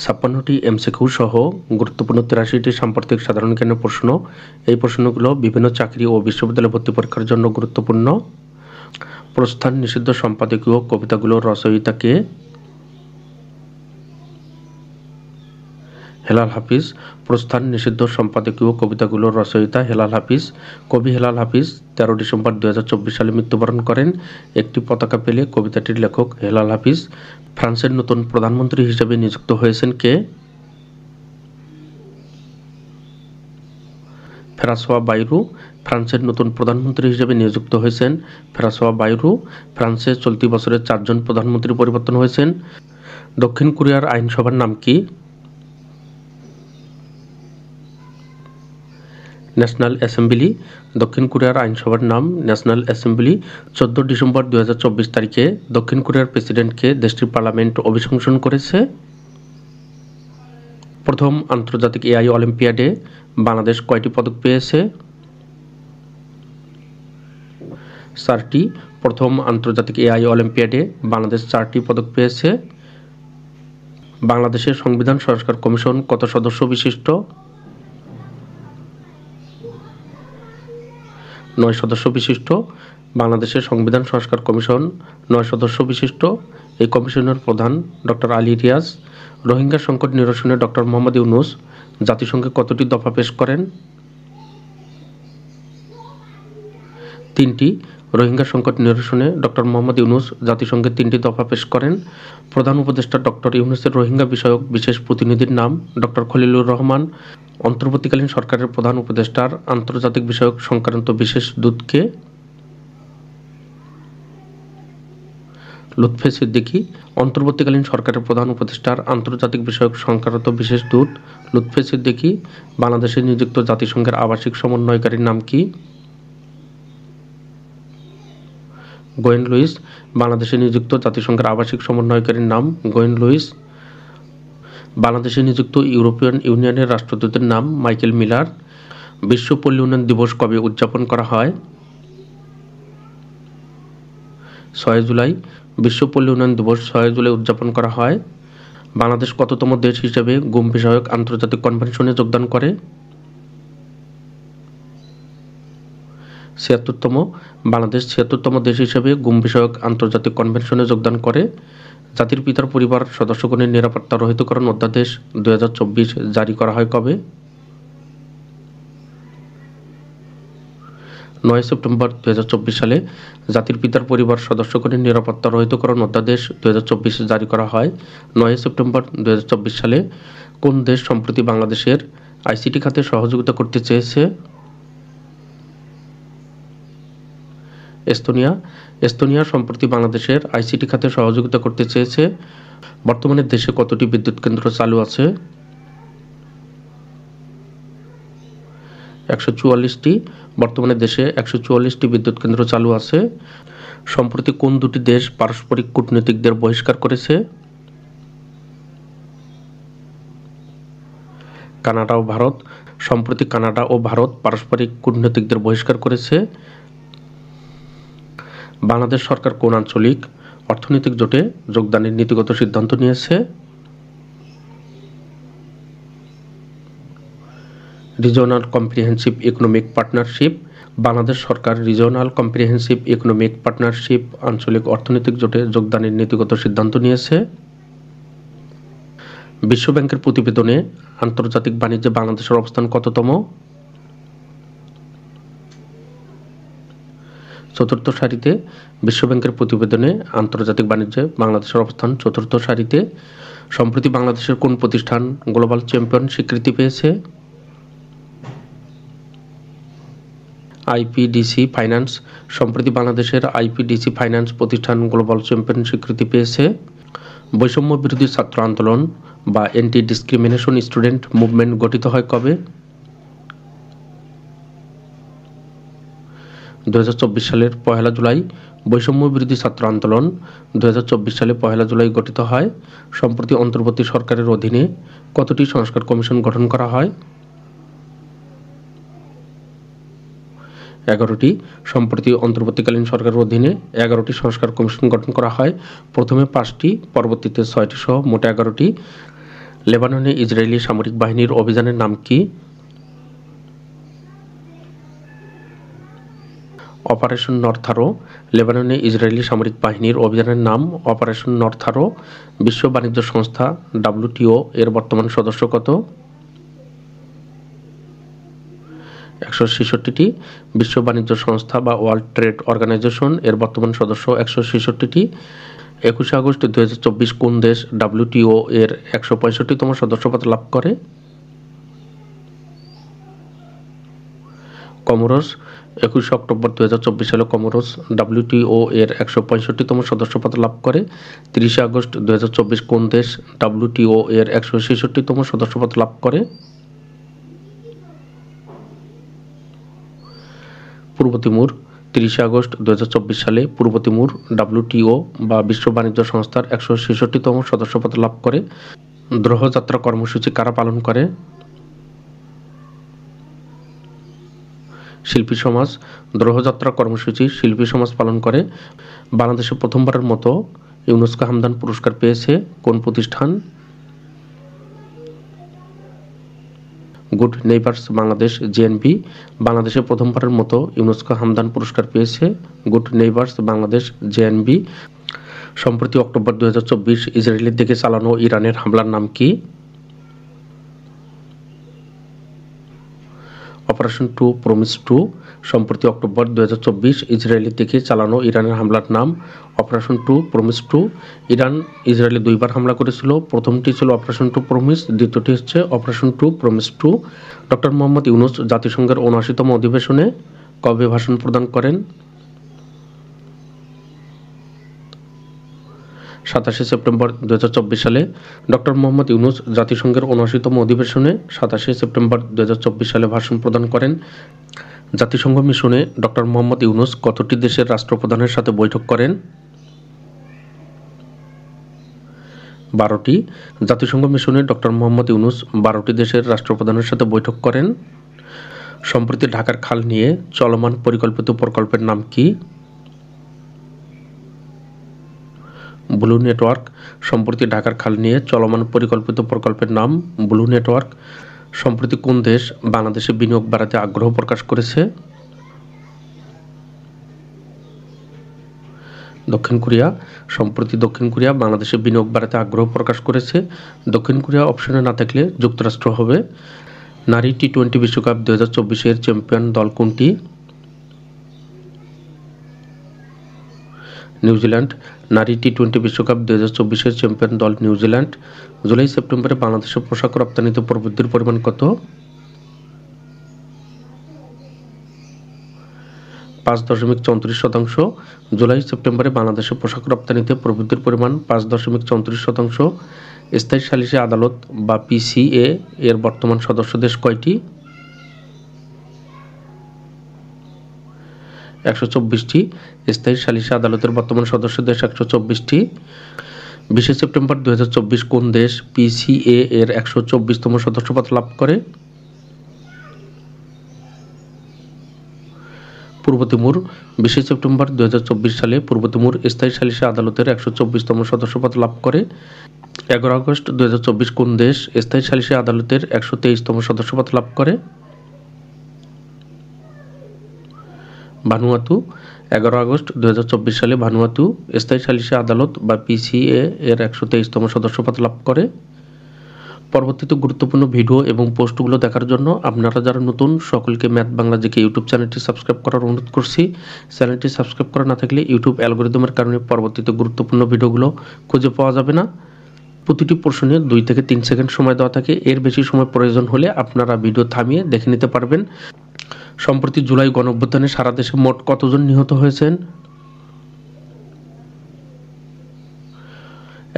56টি MCQ সহ গুরুত্বপূর্ণ 83টি সাম্প্রতিক সাধারণ জ্ঞানের প্রশ্ন। এই প্রশ্নগুলো বিভিন্ন চাকরি ও বিশ্ববিদ্যালয় ভর্তি পরীক্ষার জন্য গুরুত্বপূর্ণ। প্রস্থান নিষিদ্ধ সম্পাদকীয় কবিতাগুলোর রচয়িতা কে? হেলাল হাফিজ। প্রস্থান নিষিদ্ধ সম্পাদকীয় কবিতাগুলোর রচয়িতা হেলাল হাফিজ। কবি হেলাল হাফিজ 13 ডিসেম্বর 2024 সালে মৃত্যুবরণ করেন। একটি পতাকা পেলে কবিতাটির লেখক হেলাল হাফিজ। ফ্রান্সের নতুন প্রধানমন্ত্রী হিসেবে নিযুক্ত হয়েছেন কে? ফ্রাঁসোয়া বাইরু। ফ্রান্সের নতুন প্রধানমন্ত্রী হিসেবে নিযুক্ত হয়েছেন ফ্রাঁসোয়া বাইরু। ফ্রান্সে চলতি বছরে 4 জন প্রধানমন্ত্রী পরিবর্তন হয়েছেন। দক্ষিণ কোরিয়ার আইনসভার নাম কি? National assembly. দক্ষিণ কোরিয়ার আইনসভার নাম ন্যাশনাল অ্যাসেম্বলি। 14 ডিসেম্বর 2024 তারিখে দক্ষিণ কোরিয়ার প্রেসিডেন্টকে দেশটির পার্লামেন্ট অভিশংসন করেছে। প্রথম আন্তর্জাতিক এআই অলিম্পিয়াডে বাংলাদেশ কয়টি পদক পেয়েছে? 4টি। প্রথম আন্তর্জাতিক এআই অলিম্পিয়াডে বাংলাদেশ 4টি পদক পেয়েছে। বাংলাদেশের সংবিধান সংস্কার কমিশন কত সদস্য বিশিষ্ট? 9 সদস্য বিশিষ্ট। বাংলাদেশের সংবিধান সংস্কার কমিশন 9 সদস্য বিশিষ্ট। এই কমিশনের প্রধান ডক্টর আলী রিয়াজ। রোহিঙ্গা সংকট নিরসনে ডক্টর মোহাম্মদ ইউনূস জাতিসংঘে কতটি দফা পেশ করেন? 3টি। রোহিঙ্গা সংকট নিরসনে ডক্টর মোহাম্মদ ইউনূস জাতিসংঘে 3টি দফা পেশ করেন। প্রধান উপদেষ্টা ডক্টর ইউনূসের রোহিঙ্গা বিষয়ক বিশেষ প্রতিনিধির নাম ডক্টর খলিলুর রহমান। অন্তর্বর্তীকালীন সরকারের প্রধান উপদেষ্টার আন্তর্জাতিক বিষয়ক সংক্রান্ত বিশেষ দূতকে? লুৎফে সিদ্দিকী। অন্তর্বর্তীকালীন সরকারের প্রধান উপদেষ্টার আন্তর্জাতিক বিষয়ক সংক্রান্ত বিশেষ দূত লুৎফে সিদ্দিকী। বাংলাদেশে নিযুক্ত জাতিসংঘের আবাসিক সমন্বয়কারীর নাম কি? Gwyn Lewis. বাংলাদেশে নিযুক্ত জাতিসংঘের আবাসিক সমন্বয়কারীর নাম গোয়েন লুইস। বাংলাদেশে নিযুক্ত ইউরোপিয়ান ইউনিয়নের রাষ্ট্রদূতের নাম মাইকেল মিলার। বিশ্ব পল্লী উন্নয়ন দিবস কবে উদযাপন করা হয়? 6 জুলাই। বিশ্ব পল্লী উন্নয়ন দিবস 6 জুলাই উদযাপন করা হয়। বাংলাদেশ কততম দেশ হিসেবে গুম বিষয়ক আন্তর্জাতিক কনভেনশনে যোগদান করে? 76তম। বাংলাদেশ 76তম দেশ হিসেবে গুম বিষয়ক আন্তর্জাতিক কনভেনশনে যোগদান করে। জাতির পিতার পরিবার সদস্যগণের নিরাপত্তা রহিতকরণ অধ্যাদেশ 2024 জারি করা হয় কবে? 9 সেপ্টেম্বর 2024 সালে জাতির পিতার পরিবার সদস্যগণের নিরাপত্তা রহিতকরণ অধ্যাদেশ 2024 জারি করা হয়। 9 সেপ্টেম্বর 2024 সালে কোন দেশ সম্প্রতি বাংলাদেশের আইসিটি খাতে সহযোগিতা করতে চেয়েছে? এস্তোনিয়া। এস্তোনিয়া সম্প্রতি বাংলাদেশের আইসিটি খাতে সহযোগিতা করতে চেয়েছে। বর্তমানে দেশে কতটি বিদ্যুৎ কেন্দ্র চালু আছে? 144টি। বর্তমানে দেশে 144টি বিদ্যুৎ কেন্দ্র চালু আছে। সম্প্রতি কোন দুটি দেশ পারস্পরিক কূটনীতিকদের বহিষ্কার করেছে? কানাডা ও ভারত। সম্প্রতি কানাডা ও ভারত পারস্পরিক কূটনীতিকদের বহিষ্কার করেছে। বাংলাদেশ সরকার কোন আঞ্চলিক অর্থনৈতিক জোটে যোগদানের নীতিগত সিদ্ধান্ত নিয়েছে? Regional comprehensive economic partnership. Bangladesh সরকার রিজিওনাল কম্প্রিহেন্সিভ ইকোনমিক পার্টনারশিপ আঞ্চলিক অর্থনৈতিক জোটে যোগদানের নীতিগত সিদ্ধান্ত নিয়েছে। বিশ্বব্যাংকের প্রতিবেদনে আন্তর্জাতিক বাণিজ্যে বাংলাদেশের অবস্থান কততম? 4র্থ সারিতে। বিশ্বব্যাংকের প্রতিবেদনে আন্তর্জাতিক বাণিজ্যে বাংলাদেশের অবস্থান 4র্থ সারিতে। সম্প্রতি বাংলাদেশের কোন প্রতিষ্ঠান গ্লোবাল চ্যাম্পিয়ন স্বীকৃতি পেয়েছে? IPDC finance. সম্প্রতি বাংলাদেশের আইপিডিসি ফাইন্যান্স প্রতিষ্ঠান গ্লোবাল চ্যাম্পিয়ন স্বীকৃতি পেয়েছে। বৈষম্য বিরোধী ছাত্র আন্দোলন বা অ্যান্টি ডিসক্রিমিনেশন স্টুডেন্ট মুভমেন্ট গঠিত হয় কবে? 2024 সালের 1 জুলাই। বৈষম্য বিরোধী ছাত্র আন্দোলন 2024 সালে 1 জুলাই গঠিত হয়। সম্প্রতি অন্তর্বর্তী সরকারের অধীনে কতটি সংস্কার কমিশন গঠন করা হয়? 11টি। সম্প্রতি অন্তর্বর্তীকালীন সরকারের অধীনে 11টি সংস্কার কমিশন গঠন করা হয়। প্রথমে 5টি, পরবর্তীতে 6টি সহ মোট 11টি। লেবাননে ইসরায়েলি সামরিক বাহিনীর অভিযানের নাম কি? অপারেশন নর্থ আরো। লেবাননে ইসরায়েলি সামরিক বাহিনীর অভিযানের নাম অপারেশন নর্থ আরো। বিশ্ব বাণিজ্য সংস্থা WTO এর বর্তমান সদস্য কত? 166টি। বিশ্ব বাণিজ্য সংস্থা বা ওয়ার্ল্ড ট্রেড অর্গানাইজেশন এর বর্তমান সদস্য 166টি। 21 আগস্ট 2024 কোন দেশ WTO এর 165তম সদস্যপদ লাভ করে? কমোরস। 21 অক্টোবর 2024 সালে কমোরস WTO এর 165তম সদস্যপদ লাভ করে। 30 আগস্ট 2024 কোন দেশ WTO এর 166তম সদস্যপদ লাভ করে? পূর্ব তিমুর। 30 আগস্ট 2024 সালে পূর্ব তিমুর WTO বা বিশ্ব বাণিজ্য সংস্থার 166তম সদস্যপদ লাভ করে। দ্রোহযাত্রা কর্মসূচি কারা পালন করে? শিল্পী সমাজ। দ্রোহযাত্রা কর্মসূচি শিল্পী সমাজ পালন করে। বাংলাদেশে প্রথমবারের মতো ইউনেস্কো হামদান পুরস্কার পেয়েছে কোন প্রতিষ্ঠান? Good neighbours Bangladesh GNB। বাংলাদেশে প্রথমবারের মতো ইউনেস্কো হামদান পুরস্কার পেয়েছে গুড নেইবার্স বাংলাদেশ GNB। সম্প্রতি অক্টোবর 2024 ইসরায়েলের দিকে চালানো ইরানের হামলার নাম কি? Operation promise 2। সম্প্রতি অক্টোবর 2024 ইসরায়েলের দিকে চালানো ইরানের হামলার নাম অপারেশন প্রমিস 2। ইরান ইসরায়েলে দুইবার হামলা করেছিল। প্রথমটি ছিল অপারেশন প্রমিস, দ্বিতীয়টি হচ্ছে operation promise 2। Doctor Mohammad Yunus জাতিসংঘের ৭৯তম অধিবেশনে কবে ভাষণ প্রদান করেন? 27 সেপ্টেম্বর 2024 সালে। ডক্টর মোহাম্মদ ইউনূস জাতিসংঘের ৭৯তম অধিবেশনে 27 সেপ্টেম্বর 2024 সালে ভাষণ প্রদান করেন। জাতিসংঘ মিশনে ডক্টর মোহাম্মদ ইউনূস কতটি দেশের রাষ্ট্রপ্রধানের সাথে বৈঠক করেন? 12টি। জাতিসংঘ মিশনে ডক্টর মোহাম্মদ ইউনূস 12টি দেশের রাষ্ট্রপ্রধানের সাথে বৈঠক করেন। সম্প্রতি ঢাকার খাল নিয়ে চলমান পরিকল্পিত প্রকল্পের নাম কি? Blue network. সম্প্রতি ঢাকার খাল নিয়ে চলমান পরিকল্পিত প্রকল্পের নাম ব্লু নেটওয়ার্ক। সম্প্রতি কোন দেশ বাংলাদেশে বিনিয়োগ বাড়াতে আগ্রহ প্রকাশ করেছে? দক্ষিণ কোরিয়া। সম্প্রতি দক্ষিণ কোরিয়া বাংলাদেশে বিনিয়োগ বাড়াতে আগ্রহ প্রকাশ করেছে। দক্ষিণ কোরিয়া অপশনে না থাকলে যুক্তরাষ্ট্র হবে। নারী T20 বিশ্বকাপ 2024 চ্যাম্পিয়ন দল কোনটি? নিউজিল্যান্ড। নারী T20 বিশ্বকাপ 2024 চ্যাম্পিয়ন দল নিউজিল্যান্ড। জুলাই সেপ্টেম্বরে বাংলাদেশের পোশাক রপ্তানিতে প্রবৃদ্ধির পরিমাণ কত? 5.34%। জুলাই সেপ্টেম্বরে বাংলাদেশের পোশাক রপ্তানিতে প্রবৃদ্ধির পরিমাণ 5.34%। স্থায়ী সালিসি আদালত বা PCA এর বর্তমান সদস্য দেশ কয়টি? 124টি। স্থায়ী সালিসি আদালতের বর্তমান সদস্য দেশ 124টি। 20 সেপ্টেম্বর 2024 কোন দেশ PCA এর 124তম সদস্যপদ লাভ করে? পূর্ব তিমুর। 20 সেপ্টেম্বর 2024 সালে পূর্ব তিমুর স্থায়ী সালিসি আদালতের 124তম সদস্যপদ লাভ করে। 11 আগস্ট 2024 কোন দেশ স্থায়ী সালিসি আদালতের 123তম সদস্যপদ লাভ করে? ভানুয়াতু। 11 আগস্ট 2024 সালে ভানুয়াতু স্থায়ী সালিসি আদালত বা PCA এর 123তম সদস্যপদ লাভ করে। পরবর্তীতে গুরুত্বপূর্ণ ভিডিও এবং পোস্টগুলো দেখার জন্য আপনারা যারা নতুন সকলকে ম্যাথ বাংলা জিকে ইউটিউব চ্যানেলটি সাবস্ক্রাইব করার অনুরোধ করছি। চ্যানেলটি সাবস্ক্রাইব করা না থাকলে ইউটিউব অ্যালগরিদমের কারণে পরবর্তীতে গুরুত্বপূর্ণ ভিডিওগুলো খুঁজে পাওয়া যাবে না। প্রতিটি প্রশ্নে 2 থেকে 3 সেকেন্ড সময় দেওয়া থাকে। এর বেশি সময় প্রয়োজন হলে আপনারা ভিডিও থামিয়ে দেখে নিতে পারবেন। সম্প্রতি জুলাই গণঅভ্যুত্থানে সারা দেশে মোট কতজন নিহত হয়েছেন?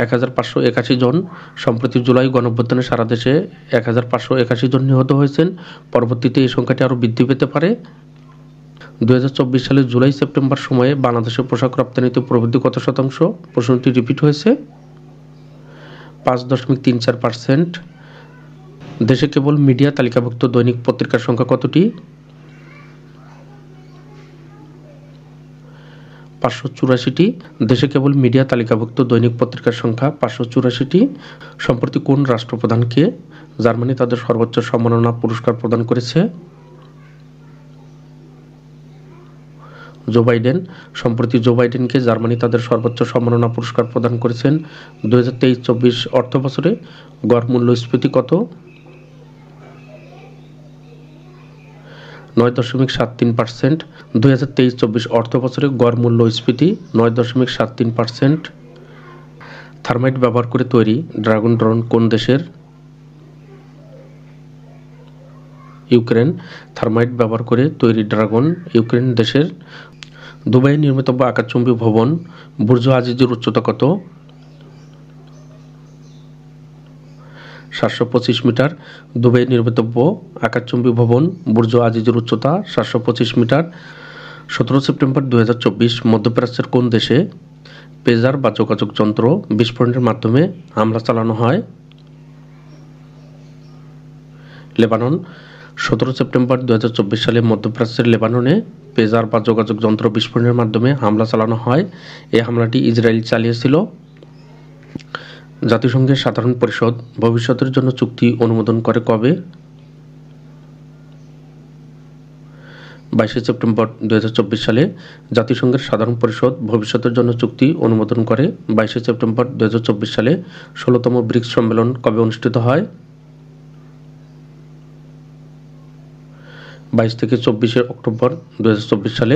1581 জন। সম্প্রতি জুলাই গণঅভ্যুত্থানে সারা দেশে 1581 জন নিহত হয়েছেন। পরবর্তীতে এই সংখ্যাটি আরও বৃদ্ধি পেতে পারে। 2024 সালের জুলাই সেপ্টেম্বর সময়ে বাংলাদেশের পোশাক রপ্তানিতে প্রবৃদ্ধি কত শতাংশ? প্রশ্নটি রিপিট হয়েছে। 5.34%। দেশে কেবল মিডিয়া তালিকাভুক্ত দৈনিক পত্রিকার সংখ্যা কতটি? 584টি। দেশে কেবল মিডিয়া তালিকাভুক্ত দৈনিক পত্রিকার সংখ্যা 584টি। সম্প্রতি কোন রাষ্ট্রপ্রধানকে জার্মানি তাদের সর্বোচ্চ সম্মাননা পুরস্কার প্রদান করেছে? Joe Biden. সম্প্রতি জো বাইডেনকে জার্মানি তাদের সর্বোচ্চ সম্মাননা পুরস্কার প্রদান করেছেন। 2023-24 অর্থবছরে গড় মূল্যস্ফীতি কত? 9.73%। 2023-24 অর্থবছরে গড় মূল্যস্ফীতি 9.73%। থার্মাইট ব্যবহার করে তৈরি ড্রাগন ড্রোন কোন দেশের? ইউক্রেন। থার্মাইট ব্যবহার করে তৈরি ড্রাগন ইউক্রেন দেশের। দুবাইয়ে নির্মিতব্য আকাশচুম্বী ভবন বুর্জ আজিজের উচ্চতা কত? 725 মিটার। দুবাইয়ে নির্মিতব্য আকাশচুম্বী ভবন বুর্জ আজিজের উচ্চতা 725 মিটার। 17 সেপ্টেম্বর 2024 মধ্যপ্রাচ্যের কোন দেশে পেজার বা যোগাযোগ যন্ত্র বিস্ফোরণের মাধ্যমে হামলা চালানো হয়? লেবানন। 17 সেপ্টেম্বর 2024 সালে মধ্যপ্রাচ্যের লেবাননে পেজার বা যোগাযোগ যন্ত্র বিস্ফোরণের মাধ্যমে হামলা চালানো হয়। এই হামলাটি ইসরায়েল চালিয়েছিল। জাতিসংঘের সাধারণ পরিষদ ভবিষ্যতের জন্য চুক্তি অনুমোদন করে কবে? 22 সেপ্টেম্বর 2024 সালে জাতিসংঘের সাধারণ পরিষদ ভবিষ্যতের জন্য চুক্তি অনুমোদন করে। 22 সেপ্টেম্বর 2024 সালে 16তম ব্রিক্স সম্মেলন কবে অনুষ্ঠিত হয়? 22 থেকে 24 অক্টোবর 2024 সালে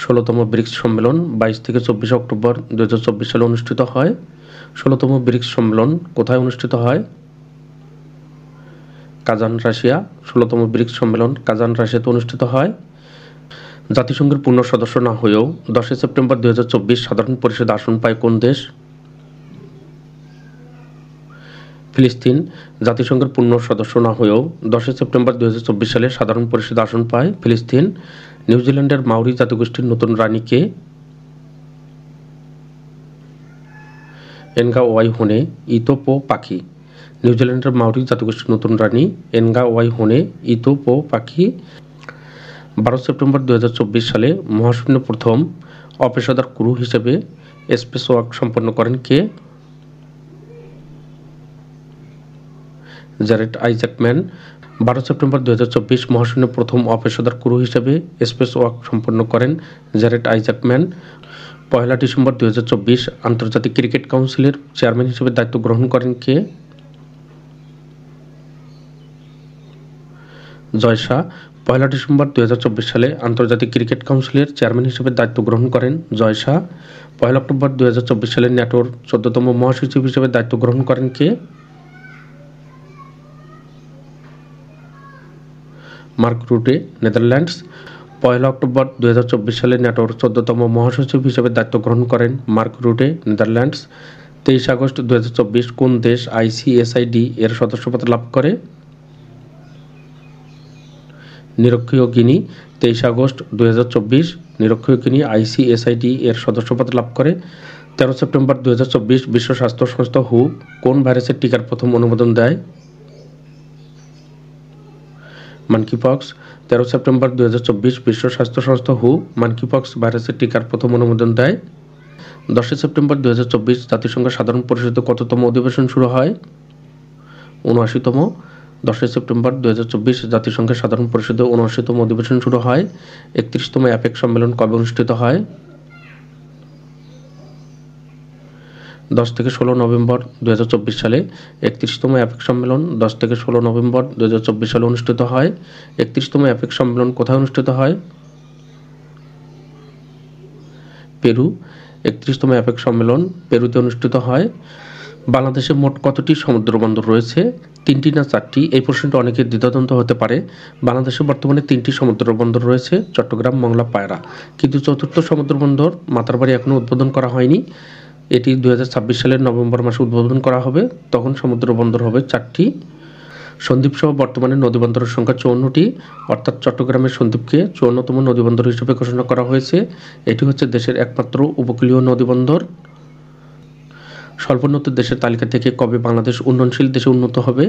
16তম ব্রিক্স সম্মেলন 22 থেকে 24 অক্টোবর 2024 সালে অনুষ্ঠিত হয়। 16তম ব্রিক্স সম্মেলন কোথায় অনুষ্ঠিত হয়? Kazan, Russia. 16তম ব্রিক্স সম্মেলন কাজান, রাশিয়াতে অনুষ্ঠিত হয়। জাতিসংঘের পূর্ণ সদস্য না হয়েও 10 সেপ্টেম্বর 2024 সাধারণ পরিষদে আসন পায় কোন দেশ? ফিলিস্তিন। জাতিসংঘের পূর্ণ সদস্য না হয়েও 10 সেপ্টেম্বর 2024 সালে সাধারণ পরিষদে আসন পায় ফিলিস্তিন। নিউজিল্যান্ডের মাউরি জাতিগোষ্ঠীর নতুন রানী কে? এনগা ওয়াই হোনে ইতো পো পাখি। নিউজিল্যান্ডের মাউরি জাতিগোষ্ঠীর নতুন রানী এনগা ওয়াই হোনে ইতো পো পাখি। 12 সেপ্টেম্বর 2024 সালে মহাশূন্যে প্রথম অপেশাদার ক্রু হিসেবে স্পেসওয়াক সম্পন্ন করেন কে? জ্যারেড আইজ্যাকম্যান। 12 সেপ্টেম্বর 2024 মহাশূন্যে প্রথম অপেশাদার ক্রু হিসেবে স্পেসওয়াক সম্পন্ন করেন জ্যারেড আইজ্যাকম্যান। 1 ডিসেম্বর 2024 আন্তর্জাতিক ক্রিকেট কাউন্সিলের চেয়ারম্যান হিসেবে দায়িত্ব গ্রহণ করেন কে? জয় শাহ। 1 ডিসেম্বর 2024 সালে আন্তর্জাতিক ক্রিকেট কাউন্সিলের চেয়ারম্যান হিসেবে দায়িত্ব গ্রহণ করেন জয় শাহ। 1 অক্টোবর 2024 সালে ন্যাটোর 14তম মহাসচিব হিসেবে দায়িত্ব গ্রহণ করেন কে? Mark Rutte, Netherlands. 1 অক্টোবর 2024 সালে ন্যাটোর 14তম মহাসচিব হিসেবে দায়িত্ব গ্রহণ করেন মার্ক রুটে, নেদারল্যান্ডস। 23 আগস্ট 2024 কোন দেশ আইসিএসআইডি এর সদস্যপদ লাভ করে? নিরক্ষীয় গিনি। 23 আগস্ট 2024 নিরক্ষীয় গিনি আইসিএসআইডি এর সদস্যপদ লাভ করে। 13 সেপ্টেম্বর 2024 বিশ্ব স্বাস্থ্য সংস্থা হু কোন ভাইরাসের টিকার প্রথম অনুমোদন দেয়? মানকিপক্স। 13 সেপ্টেম্বর 2024 বিশ্ব স্বাস্থ্য সংস্থা হু মানকিপক্স ভাইরাসের টিকার প্রথম অনুমোদন দেয়। 10 সেপ্টেম্বর 2024 জাতিসংঘ সাধারণ পরিষদের কততম অধিবেশন শুরু হয়? ৭৯তম। 10 সেপ্টেম্বর 2024 জাতিসংঘের সাধারণ পরিষদের ৭৯তম অধিবেশন শুরু হয়। ৩১তম অ্যাপেক সম্মেলন কবে অনুষ্ঠিত হয়? 10 থেকে 16 নভেম্বর 2024 সালে। ৩১তম অ্যাপেক সম্মেলন 10 থেকে 16 নভেম্বর 2024 সালে অনুষ্ঠিত হয়। ৩১তম অ্যাপেক সম্মেলন কোথায় অনুষ্ঠিত হয়? পেরু। ৩১তম অ্যাপেক সম্মেলন পেরুতে অনুষ্ঠিত হয়। বাংলাদেশে মোট কতটি সমুদ্রবন্দর রয়েছে? 3টি না 4টি? এই প্রশ্নটি অনেকের দ্বিধাদ্বন্দ্ব হতে পারে। বাংলাদেশে বর্তমানে 3টি সমুদ্রবন্দর রয়েছে, চট্টগ্রাম, মংলা, পায়রা। কিন্তু চতুর্থ সমুদ্রবন্দর মাতারবাড়ি এখনও উদ্বোধন করা হয়নি। এটি 2026 সালের নভেম্বর মাসে উদ্বোধন করা হবে। তখন সমুদ্রবন্দর হবে 4টি। সন্দ্বীপ সহ বর্তমানে নদীবন্দরের সংখ্যা 54টি, অর্থাৎ চট্টগ্রামের সন্দ্বীপকে 54তম নদীবন্দর হিসেবে ঘোষণা করা হয়েছে। এটি হচ্ছে দেশের একমাত্র উপকূলীয় নদীবন্দর। স্বল্পোন্নত দেশের তালিকা থেকে কবে বাংলাদেশ উন্নয়নশীল দেশে উন্নত হবে?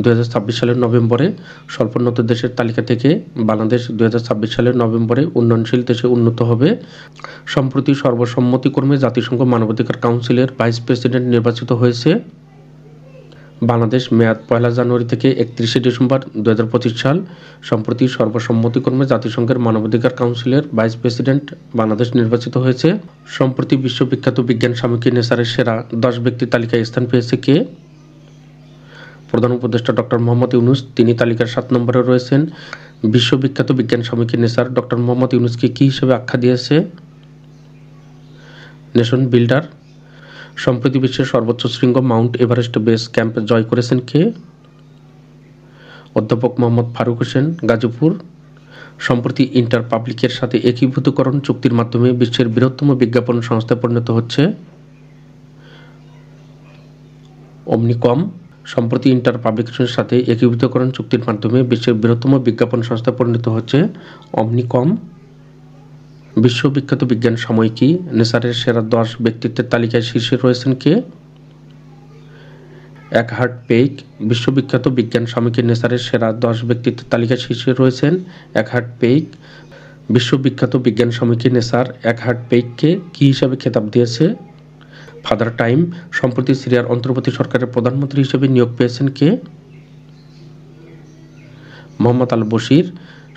2026 সালের নভেম্বরে স্বল্পোন্নত দেশের তালিকা থেকে বাংলাদেশ 2026 সালের নভেম্বরে উন্নয়নশীল দেশে উন্নত হবে। সম্প্রতি সর্বসম্মতিক্রমে জাতিসংঘ মানবাধিকার কাউন্সিলের ভাইস প্রেসিডেন্ট নির্বাচিত হয়েছে। বাংলাদেশ মেয়াদ 1 জানুয়ারি থেকে 31 ডিসেম্বর 2025 সাল। সম্প্রতি সর্বসম্মতিক্রমে জাতিসংঘের মানবাধিকার কাউন্সিলের ভাইস প্রেসিডেন্ট বাংলাদেশ নির্বাচিত হয়েছে। সম্প্রতি বিশ্ববিখ্যাত বিজ্ঞান সাময়িকী নেচারের সেরা 10 ব্যক্তির তালিকায় স্থান পেয়েছে কে? প্রধান উপদেষ্টা ডক্টর মোহাম্মদ ইউনূস, তিনি তালিকার 7 নম্বরে রয়েছেন। বিশ্ববিখ্যাত বিজ্ঞান সাময়িকী নেচার ডক্টর মোহাম্মদ ইউনূসকে কী হিসেবে আখ্যা দিয়েছে? Nation builder. সম্প্রতি বিশ্বের সর্বোচ্চ শৃঙ্গ মাউন্ট এভারেস্ট বেস ক্যাম্প জয় করেছেন কে? অধ্যাপক মোহাম্মদ ফারুক হোসেন, গাজীপুর। সম্প্রতি ইন্টার পাবলিকের সাথে একীভূতকরণ চুক্তির মাধ্যমে বিশ্বের বৃহত্তম বিজ্ঞাপন সংস্থায় পরিণত হচ্ছে অমনিকম। সম্প্রতি ইন্টার পাবলিকেশনের সাথে একীভূতকরণ চুক্তির মাধ্যমে বিশ্বের বৃহত্তম বিজ্ঞাপন সংস্থায় পরিণত হচ্ছে অমনিকম। বিশ্ববিখ্যাত বিজ্ঞান সাময়িকী নেচারের সেরা 10 ব্যক্তিত্বের তালিকায় শীর্ষে রয়েছেন কে? একহার্ট পেইক। বিশ্ববিখ্যাত বিজ্ঞান সাময়িকী নেচারের সেরা 10 ব্যক্তিত্বের তালিকায় শীর্ষে রয়েছেন একহার্ট পেইক। বিশ্ববিখ্যাত বিজ্ঞান সাময়িকী নেচার একহার্ট পেইককে কী হিসাবে খেতাব দিয়েছে? Father time. সম্প্রতি সিরিয়ার অন্তর্বর্তী সরকারের প্রধানমন্ত্রী হিসেবে নিয়োগ পেয়েছেন কে? মোহাম্মদ আল বশির।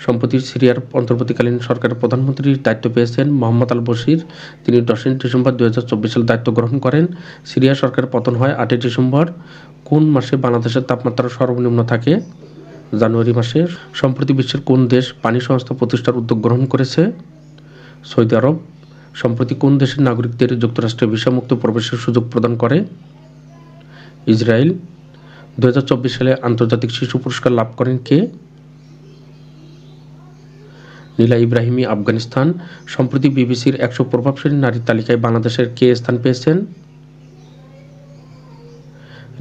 সম্প্রতি সিরিয়ার অন্তর্বর্তীকালীন সরকারের প্রধানমন্ত্রীর দায়িত্ব পেয়েছেন মোহাম্মদ আল বশির। তিনি 10 ডিসেম্বর 2024 সালে দায়িত্ব গ্রহণ করেন। সিরিয়া সরকারের পতন হয় 8 ডিসেম্বর। কোন মাসে বাংলাদেশের তাপমাত্রা সর্বনিম্ন থাকে? জানুয়ারি মাসে। সম্প্রতি বিশ্বের কোন দেশ পানি সংস্থা প্রতিষ্ঠার উদ্যোগ গ্রহণ করেছে? সৌদি আরব। সম্প্রতি কোন দেশের নাগরিকদের যুক্তরাষ্ট্রে ভিসামুক্ত প্রবেশের সুযোগ প্রদান করে? ইসরায়েল। 2024 সালে আন্তর্জাতিক শিশু পুরস্কার লাভ করেন কে? নীলা ইব্রাহিমী, আফগানিস্তান। সম্প্রতি বিবিসির 100 প্রভাবশালী নারীর তালিকায় বাংলাদেশের কে স্থান পেয়েছেন?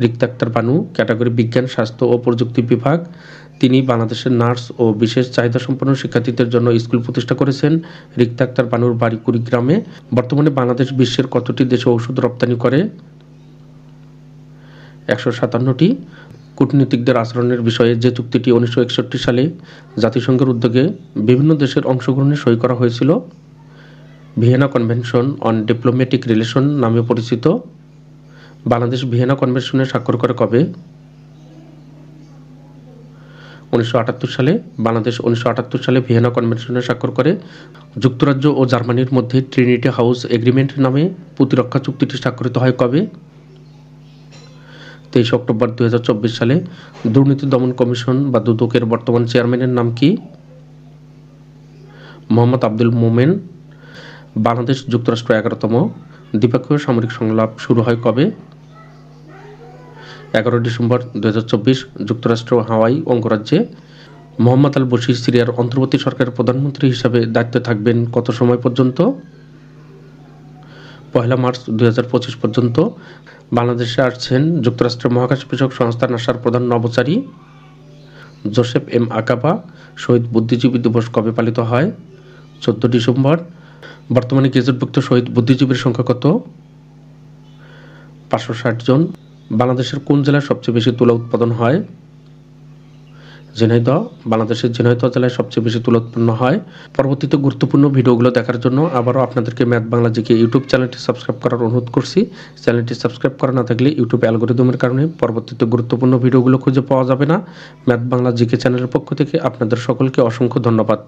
রিক্তা আক্তার বানু, ক্যাটাগরি বিজ্ঞান, স্বাস্থ্য ও প্রযুক্তি বিভাগ। তিনি বাংলাদেশের নার্স ও বিশেষ চাহিদা সম্পন্ন শিক্ষার্থীদের জন্য স্কুল প্রতিষ্ঠা করেছেন। রিক্তা আক্তার বানুর বাড়ি কুড়িগ্রামে। বর্তমানে বাংলাদেশ বিশ্বের কতটি দেশে ওষুধ রপ্তানি করে? 157টি। কূটনীতিকদের আচরণের বিষয়ে যে চুক্তিটি 1961 সালে জাতিসংঘের উদ্যোগে বিভিন্ন দেশের অংশগ্রহণে সই করা হয়েছিল Vienna convention on diplomatic relation নামে পরিচিত। বাংলাদেশ ভিয়েনা কনভেনশনে স্বাক্ষর করে কবে? 1978 সালে। বাংলাদেশ 1978 সালে ভিয়েনা কনভেনশনে স্বাক্ষর করে। যুক্তরাজ্য ও জার্মানির মধ্যে ট্রিনিটি হাউস এগ্রিমেন্ট নামে প্রতিরক্ষা চুক্তিটি স্বাক্ষরিত হয় কবে? 23 অক্টোবর 2024 সালে। দুর্নীতি দমন কমিশন বা দুদকের বর্তমান চেয়ারম্যানের নাম কি? মোহাম্মদ আব্দুল মোমেন। বাংলাদেশ যুক্তরাষ্ট্র 11তম দ্বিপক্ষীয় সামরিক সংলাপ শুরু হয় কবে? 11 ডিসেম্বর 2024 যুক্তরাষ্ট্র হাওয়াই অঙ্গরাজ্যে। মোহাম্মদ আল বশির সিরিয়ার অন্তর্বর্তী সরকারের প্রধানমন্ত্রী হিসাবে দায়িত্বে থাকবেন কত সময় পর্যন্ত? 1 মার্চ 2025 পর্যন্ত। বাংলাদেশে আসছেন যুক্তরাষ্ট্রের মহাকাশ বিষয়ক সংস্থা নাসার প্রধান নভোচারী জোসেফ এম আকাবা। শহীদ বুদ্ধিজীবী দিবস কবে পালিত হয়? 14 ডিসেম্বর। বর্তমানে গেজেটভুক্ত শহীদ বুদ্ধিজীবীর সংখ্যা কত? 560 জন। বাংলাদেশের কোন জেলায় সবচেয়ে বেশি তুলা উৎপাদন হয়? ঝিনাইদহ। বাংলাদেশের ঝিনাইদহ জেলায় সবচেয়ে বেশি তুলা উৎপন্ন হয়। পরবর্তীতে গুরুত্বপূর্ণ ভিডিওগুলো দেখার জন্য আবারও আপনাদেরকে ম্যাথ বাংলা জিকে ইউটিউব চ্যানেলটি সাবস্ক্রাইব করার অনুরোধ করছি। চ্যানেলটি সাবস্ক্রাইব করা না থাকলে ইউটিউব অ্যালগরিদমের কারণে পরবর্তীতে গুরুত্বপূর্ণ ভিডিওগুলো খুঁজে পাওয়া যাবে না। ম্যাথ বাংলা জিকে চ্যানেলের পক্ষ থেকে আপনাদের সকলকে অসংখ্য ধন্যবাদ।